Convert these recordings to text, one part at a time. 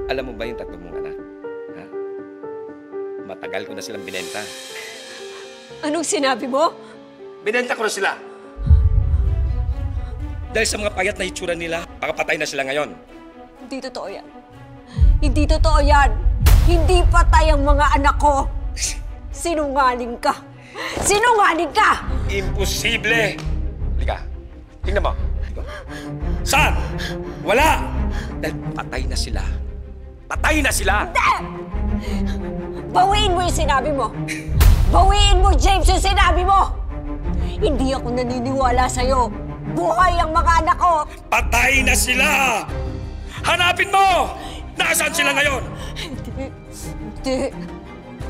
Alam mo ba yung tatlo mong anak? Ha? Matagal ko na silang binenta. Anong sinabi mo? Binenta ko na sila. Dahil sa mga payat na itsura nila, baka patay na sila ngayon. Hindi totoo yan. Hindi totoo yan. Hindi patay ang mga anak ko. Sinungaling ka. Sinungaling ka! Imposible! Halika, tingnan mo. Saan? Wala! Dahil patay na sila. Patay na sila! Hindi! Bawiin mo yung sinabi mo. Bawiin mo, James, yung sinabi mo. Hindi ako naniniwala sa'yo. Buhay ang mga anak ko. Patay na sila! Hanapin mo! Nasaan sila ngayon? Hindi.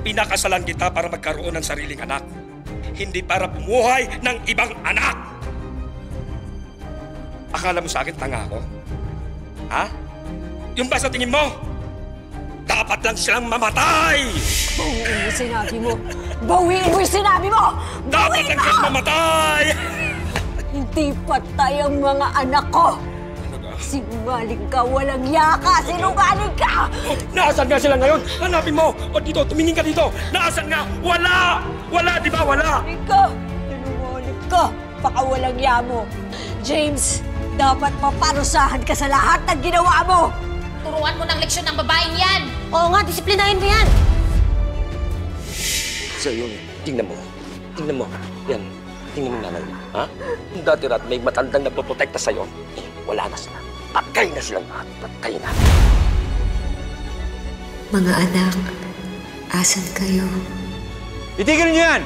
Pinakasalan kita para magkaroon ng sariling anak. Hindi para bumuhay ng ibang anak. Akala mo sa akin tanga ako? Ha? Yung ba sa tingin mo? Dapat lang silang mamatay! Bawiin mo yung sinabi mo. Bawiin mo yung sinabi mo! Dapat lang silang mamatay! Hindi patay ang mga anak ko. Sinungaling ka, walang yaka! Sinungaling ka! Nasaan nga sila ngayon? Hanapin mo! O dito, tumingin ka dito! Nasaan nga? Wala! Wala, di ba? Wala! Ikaw! Sinungaling ka! Baka walang ya mo. James, dapat paparusahan ka sa lahat ng ginawa mo! Turuan mo ng leksyon ng babaeng yan! Oo nga, disiplinahin mo yan! So yun, tingnan mo. Tingnan mo. Yan, tingnan mo nanay mo. Ha? Dati-rat may matandang nagpoprotekta sa'yo. Wala na sila. Patay na silang lahat. Patay na. Mga anak, asan kayo? Itigil niyo yan!